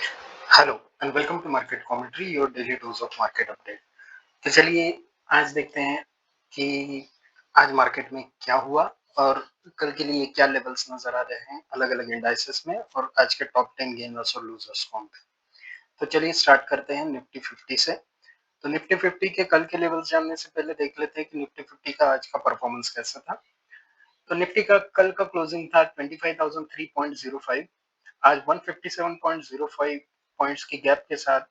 Hello and welcome to market commentary, your daily dose of market update. तो चलिए आज देखते हैं कि आज मार्केट में क्या हुआ और कल के लिए क्या लेवल्स नजर आ रहे हैं अलग अलग इंडाइसेस में, और आज के टॉप 10 गेनर्स और लूजर्स कौन थे। तो चलिए स्टार्ट करते हैं निफ्टी 50 से। तो निफ्टी 50 के कल के लेवल्स जानने से पहले देख लेते हैं कि निफ्टी 50 का आज का परफॉर्मेंस कैसा था। तो निफ्टी का कल का क्लोजिंग था 25,003.05। आज 157.05 पॉइंट्स की गैप के साथ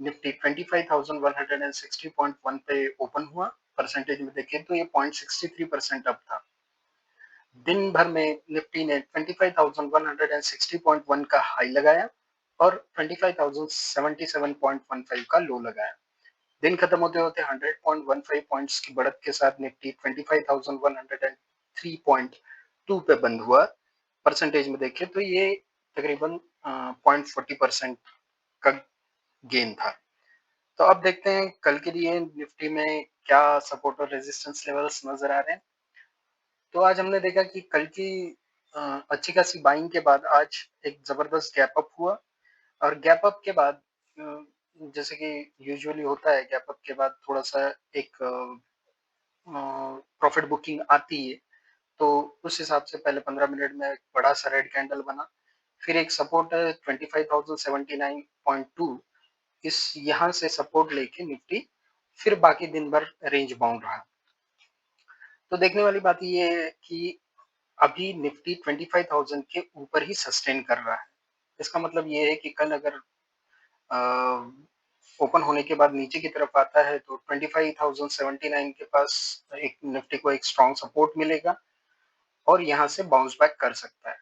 निफ्टी 25,160.1 पे ओपन हुआ। परसेंटेज में देखें तो ये 0.63% अप था। दिन भर में निफ्टी ने 25,160.1 का हाई लगाया और 25,077.15 का लो लगाया। दिन खत्म होते होते 100.15 पॉइंट्स की बढ़त के साथ निफ्टी 25,103.2 पे बंद हुआ। परसेंटेज में देखें तो ये तकरीबन 0.40% का गेन था। तो अब देखते हैं कल के लिए निफ्टी में क्या सपोर्ट और रेजिस्टेंस लेवल्स नजर आ रहे हैं। तो आज हमने देखा कि कल की अच्छी खासी बाइंग के बाद आज एक जबरदस्त गैप अप हुआ, और गैप अप के बाद जैसे कि यूजुअली होता है, गैप अप के बाद थोड़ा सा एक प्रॉफिट बुकिंग आती है। तो उस हिसाब से पहले 15 मिनट में एक बड़ा सा रेड कैंडल बना, फिर एक सपोर्ट है 25,079.2। इस यहाँ से सपोर्ट लेके निफ्टी फिर बाकी दिन भर रेंज बाउंड रहा। तो देखने वाली बात ये है कि अभी निफ्टी 25,000 के ऊपर ही सस्टेन कर रहा है। इसका मतलब ये है कि कल अगर ओपन होने के बाद नीचे की तरफ आता है तो 25,079 के पास एक निफ्टी को एक स्ट्रॉन्ग सपोर्ट मिलेगा और यहाँ से बाउंस बैक कर सकता है।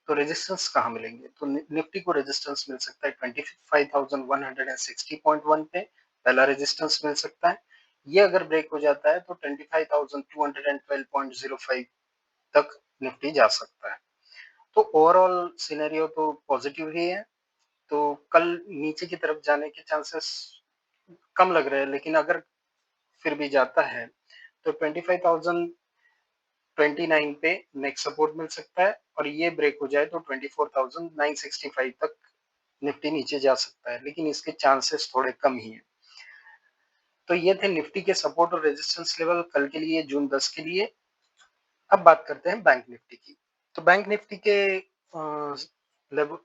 तो रेजिस्टेंस कहाँ मिलेंगे? तो निफ्टी को रेजिस्टेंस मिल सकता है 25,160.1 पे, पहला रेजिस्टेंस मिल सकता है। ये अगर ब्रेक हो जाता है तो 25,212.05 तक निफ्टी जा सकता है। तो ओवरऑल सिनेरियो तो पॉजिटिव ही है। तो कल नीचे की तरफ जाने के चांसेस कम लग रहे हैं, लेकिन अगर फिर भी जाता है तो 25,029 पे नेक्स्ट सपोर्ट मिल सकता है, और ये ब्रेक हो जाए तो 24,965 तक निफ्टी नीचे जा सकता है, लेकिन इसके चांसेस थोड़े कम ही हैं। तो ये थे निफ्टी के सपोर्ट और रेजिस्टेंस लेवल कल के लिए, जून 10 के लिए। अब बात करते हैं बैंक निफ्टी की। तो बैंक निफ्टी के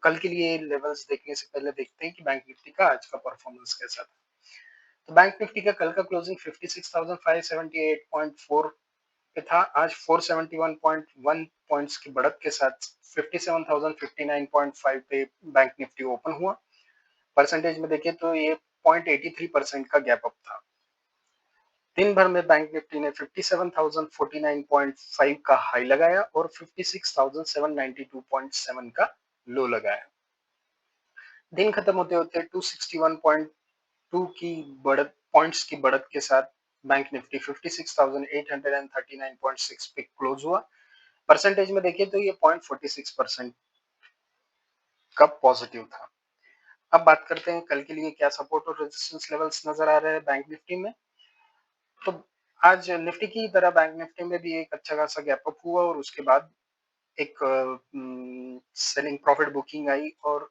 कल के लिए लेवल्स देखने से पहले देखते हैं कि बैंक निफ्टी का आज का परफॉर्मेंस कैसा था। तो बैंक निफ्टी का कल का क्लोजिंग 56,578.4 पे था। आज 471.1 पॉइंट्स की बढ़त के साथ 57,059.5 पे बैंक निफ्टी ओपन हुआ। परसेंटेज में देखें तो ये 0.83% का गैप अप था। दिन भर में बैंक निफ्टी ने 57,049.5 का हाई लगाया और 56,792.7 का लो लगाया। दिन खत्म होते होते 261.2 की बढ़त पॉइंट्स की बढ़त के साथ बैंक निफ्टी 56,839.6 पे क्लोज हुआ। परसेंटेज में देखिए तो ये 0.46% का पॉजिटिव था। अब बात करते हैं कल के लिए क्या सपोर्ट और रेजिस्टेंस लेवल्स नजर आ रहे हैं बैंक निफ्टी में। तो आज निफ्टी की तरह बैंक निफ्टी में भी एक अच्छा खासा गैप अप हुआ और उसके बाद एक सेलिंग प्रॉफिट बुकिंग आई और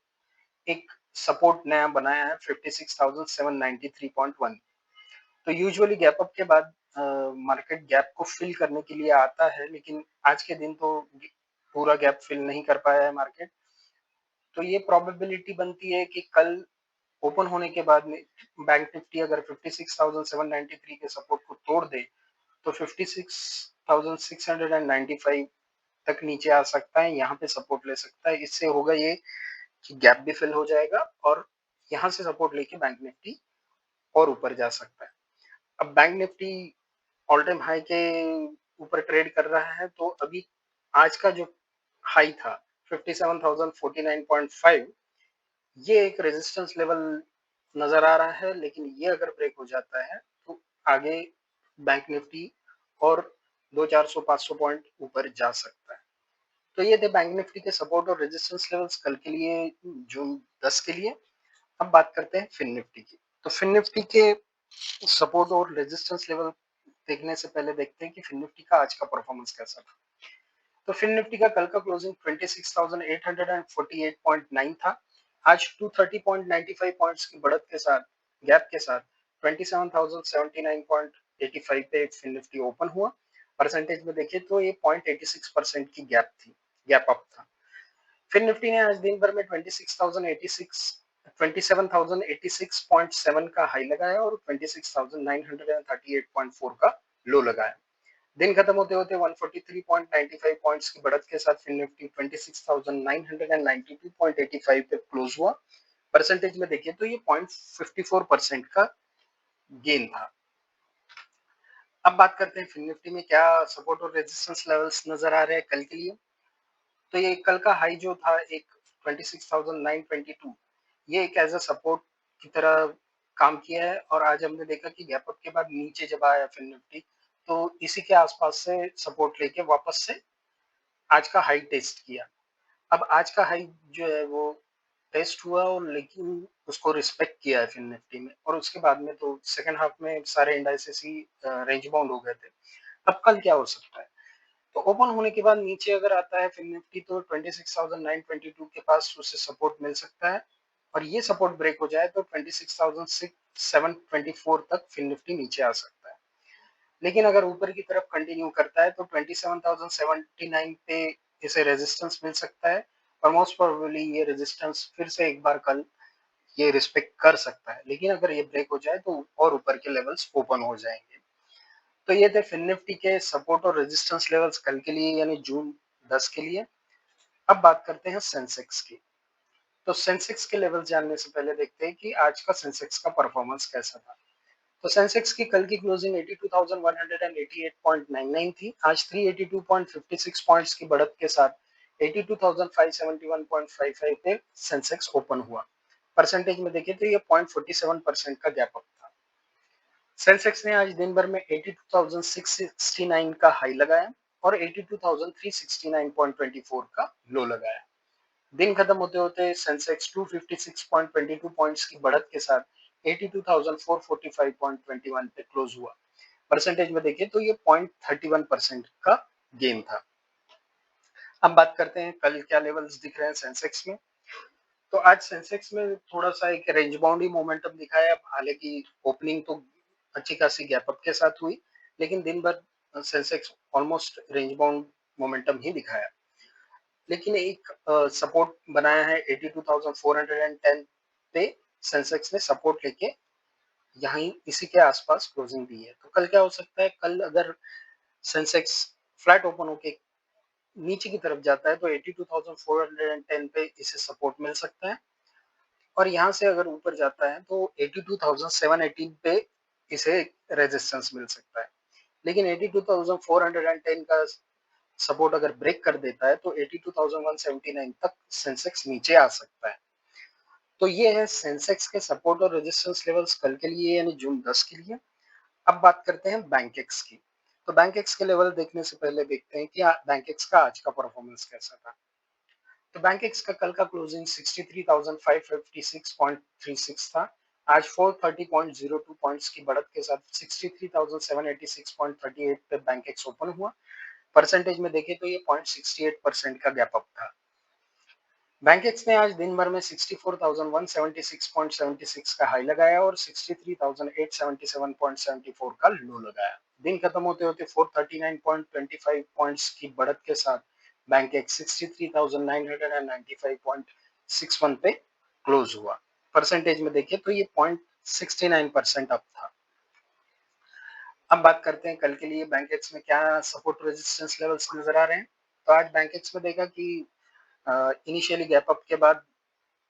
एक सपोर्ट नया बनाया है 56,793.1। तो यूजुअली गैप अप के बाद मार्केट गैप को फिल करने के लिए आता है, लेकिन आज के दिन तो पूरा गैप फिल नहीं कर पाया है मार्केट। तो ये प्रोबेबिलिटी बनती है कि कल ओपन होने के बाद में बैंक निफ्टी अगर 56,793 के सपोर्ट को तोड़ दे तो 56,695 तक नीचे आ सकता है, यहाँ पे सपोर्ट ले सकता है। इससे होगा ये कि गैप भी फिल हो जाएगा और यहाँ से सपोर्ट लेके बैंक निफ्टी और ऊपर जा सकता है। अब bank Nifty all time high के ऊपर ट्रेड कर रहा है, तो अभी आज का जो हाई था 57,049.5, ये एक रेजिस्टेंस लेवल नजर आ रहा है, लेकिन ये अगर ब्रेक हो जाता है तो आगे बैंक निफ्टी और 200-400-500 पॉइंट ऊपर जा सकता है। तो ये थे बैंक निफ्टी के सपोर्ट और रेजिस्टेंस लेवल्स कल के लिए, जून 10 के लिए। अब बात करते हैं फिन निफ्टी की। तो फिन निफ्टी के सपोर्ट और रेजिस्टेंस लेवल देखने से पहले देखते हैं कि फिन निफ्टी का आज का परफॉर्मेंस कैसा था। तो फिन निफ्टी का कल का क्लोजिंग 26,848.9 था। आज 230.95 पॉइंट्स की बढ़त के साथ, गैप के साथ 27,079.85 पे फिन निफ्टी ओपन हुआ। परसेंटेज में देखिए तो ये 0.86% की गैप थी, गैप अप था। फिन निफ्टी ने आज दिन भर में 27,086.7 का हाई लगाया और 26,938.4 का लो लगाया। दिन खत्म होते होते 143.95 पॉइंट्स की बढ़त के साथ फिन निफ्टी 26,992.85 पे क्लोज हुआ। परसेंटेज में देखिए तो ये 0.54% का गेन था। अब बात करते हैं फिन निफ्टी में क्या सपोर्ट और रेजिस्टेंस लेवल्स नजर आ रहे हैं कल के लिए। तो ये कल का हाई जो था एक 26,922, ये एक एज अ सपोर्ट की तरह काम किया है और आज हमने देखा कि गैप अप के बाद नीचे जब आया फिन निफ्टी तो इसी के आसपास से सपोर्ट लेके वापस से आज का हाई टेस्ट किया। अब आज का हाई जो है वो टेस्ट हुआ और लेकिन उसको रिस्पेक्ट किया है फिन निफ्टी में और उसके बाद में तो सेकंड हाफ में सारे इंडाइसेस ही रेंज बाउंड हो गए थे। अब कल क्या हो सकता है? तो ओपन होने के बाद नीचे अगर आता है फिन निफ्टी तो 26,922 के पास उसे सपोर्ट मिल सकता है और ये सपोर्ट ब्रेक हो जाए तो 26,724 तक फिन निफ्टी नीचे आ सकता है। लेकिन अगर ऊपर की तरफ कंटिन्यू करता है तो 27,079 पे इसे रेजिस्टेंस मिल सकता है और मोस्ट प्रोबेबली ये रेजिस्टेंस फिर से एक बार कल ये रिस्पेक्ट कर सकता है। लेकिन अगर ये ब्रेक हो जाए तो और ऊपर के लेवल्स ओपन हो जाएंगे। तो ये थे फिन निफ्टी के सपोर्ट और रेजिस्टेंस लेवल्स कल के लिए यानी जून 10 के लिए। अब बात करते हैं सेंसेक्स की। तो सेंसेक्स के लेवल जानने से पहले देखते हैं कि आज का सेंसेक्स का परफॉर्मेंस कैसा था। तो सेंसेक्स की कल की क्लोजिंग 82,188.99 थी। आज 382.56 पॉइंट्स की बढ़त के साथ 82,571.55 पे सेंसेक्स ओपन हुआ। परसेंटेज में देखिए तो ये 0.47% का गैप अप था। सेंसेक्स ने आज दिन भर में 82,669 का हाई लगाया और 82,369.24 का लो लगाया। दिन खत्म होते होते सेंसेक्स 256.22 पॉइंट्स की बढ़त के साथ 82,445.21 पे क्लोज हुआ। परसेंटेज में देखिए तो ये 0.31% का गेन था। अब बात करते हैं कल क्या लेवल्स दिख रहे हैं सेंसेक्स में। तो आज सेंसेक्स में थोड़ा सा एक रेंज बाउंड ही मोमेंटम दिखाया। हालांकि ओपनिंग तो अच्छी खासी गैप अप के साथ हुई लेकिन दिन भर Sensex almost range bound momentum ही दिखाया। लेकिन एक सपोर्ट बनाया है 82,410 पे सेंसेक्स ने सपोर्ट लेके यहीं इसी के आसपास क्लोजिंग दी है। तो कल क्या हो सकता है? कल अगर सेंसेक्स फ्लैट ओपन होके नीचे की तरफ जाता है तो 82,410 पे इसे सपोर्ट मिल सकता है और यहाँ से अगर ऊपर जाता है तो 82,718 पे इसे रेजिस्टेंस मिल सकता है। लेकिन 82,410 का सपोर्ट अगर ब्रेक कर देता है तो 82,179 तक सेंसेक्स नीचे आ सकता है। तो ये है सेंसेक्स के सपोर्ट और रेजिस्टेंस लेवल्स कल के लिए यानी जून 10 के लिए। अब बात करते हैं बैंकेक्स की। तो बैंकेक्स के लेवल देखने से पहले देखते हैं कि बैंकेक्स का आज का परफॉर्मेंस कैसा था। तो बैंकेक्स का कल का क्लोजिंग 63,556.36 था। आज 430.02 पॉइंट्स की बढ़त के साथ 63,786.38 पे बैंकेक्स ओपन हुआ। परसेंटेज में देखें तो ये 0.68% का गैप अप था। बैंकेक्स ने आज दिन भर में 64,176.76 का हाई लगाया और 63,877.74 का लो लगाया। दिन खत्म होते होते 439.25 पॉइंट्स की बढ़त के साथ बैंकेक्स 63,995.61 पे क्लोज हुआ। परसेंटेज में देखिए तो ये 0.69% अप था। अब बात करते हैं कल के लिए बैंकेक्स में क्या सपोर्ट रेजिस्टेंस लेवल्स नजर आ रहे हैं। तो आज बैंकेक्स में देखा कि इनिशियली गैप अप के बाद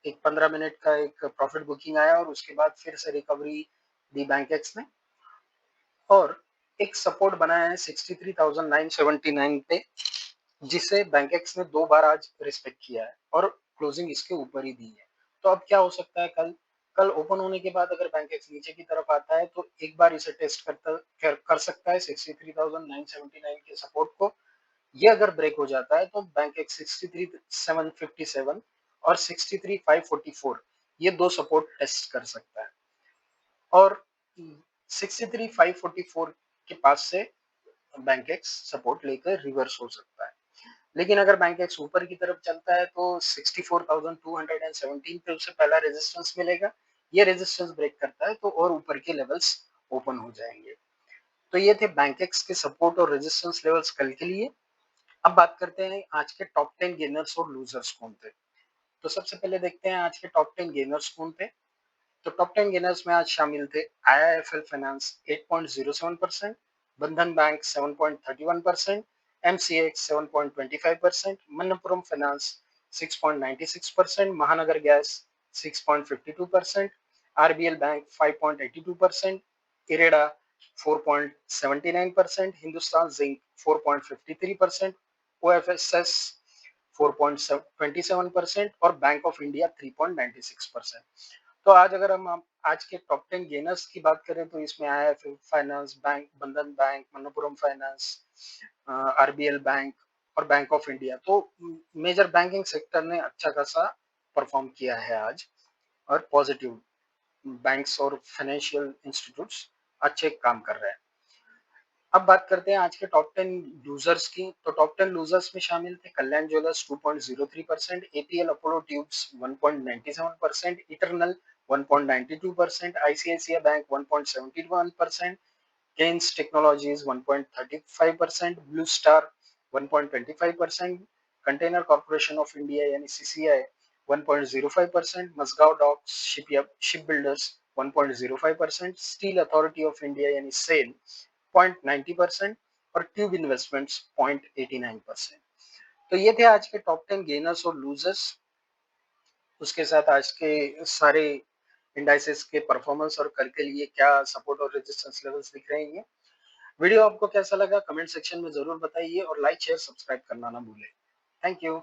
एक 15 मिनट का एक प्रॉफिट बुकिंग आया और उसके बाद फिर से रिकवरी दी बैंकेक्स ने और एक सपोर्ट बनाया है 63,979 पे जिसे बैंकेक्स ने दो बार आज रिस्पेक्ट किया है और क्लोजिंग इसके ऊपर ही दी है। तो अब क्या हो सकता है? कल कल ओपन होने के बाद अगर बैंकेक्स नीचे की तरफ आता है तो एक बार इसे टेस्ट कर सकता है 63,979 के सपोर्ट को। ये अगर ब्रेक हो जाता है तो बैंक एक 63,757 और 63,544 ये दो सपोर्ट टेस्ट कर सकता है और 63,544 के पास से बैंक एक्स सपोर्ट लेकर रिवर्स हो सकता है। लेकिन अगर बैंक एक्स ऊपर की तरफ चलता है तो 64,217 पे उसे पहला रेजिस्टेंस मिलेगा। ये रेजिस्टेंस ब्रेक करता है तो और ऊपर के लेवल्स ओपन हो जाएंगे। तो ये थे बैंक एक्स के सपोर्ट और रेजिस्टेंस लेवल्स कल के लिए। अब बात करते हैं आज के टॉप 10 गेनर्स और लूजर्स कौन थे। तो सबसे पहले देखते हैं आज के टॉप 10 गेनर्स कौन थे। तो टॉप 10 गेनर्स में आज शामिल थे आईआईएफएल फाइनेंस 8.07%, बंधन बैंक 7.31%, एमसीएक्स 7.25%, मनप्पुरम फाइनेंस 6.96%, महानगर gas 6.52%, RBL bank 5.82%, IREDA 4.79%, Hindustan zinc 4.53%, OFSS 4.27% और बैंक ऑफ इंडिया 3.96%। तो आज अगर हम आज के टॉप 10 गेनर्स की बात करें तो इसमें आईआईएफएल फाइनेंस बैंक, बंधन bank, Manappuram finance, RBL bank और बैंक ऑफ इंडिया। तो मेजर बैंकिंग सेक्टर ने अच्छा खासा परफॉर्म किया है आज और पॉजिटिव बैंक्स और फाइनेंशियल इंस्टीट्यूट्स अच्छे काम कर रहे हैं। अब बात करते हैं आज के टॉप 10 लूजर्स की। तो टॉप 10 लूजर्स में शामिल थे Kalyan Jewellers 2.03%, APL Apollo Tubes 1.97%, Eternal 1.92%, ICICI Bank 1.71%, Kaynes Technologies 1.35%, Blue Star 1.25%, Container Corporation of India यानी CCI 1.05%, Mazagon Docks Ship Builders 1.05%, Steel Authority of India यानी सेल 0.90% और ट्यूब इन्वेस्टमेंट्स 0.89%। तो ये थे आज के टॉप 10 गेनर्स और लूजर्स। उसके साथ आज के सारे इंडाइसेस के परफॉर्मेंस और कल के लिए क्या सपोर्ट और रेजिस्टेंस लेवल्स दिख रहे हैं। वीडियो आपको कैसा लगा कमेंट सेक्शन में जरूर बताइए और लाइक शेयर सब्सक्राइब करना ना भूलें। Thank you.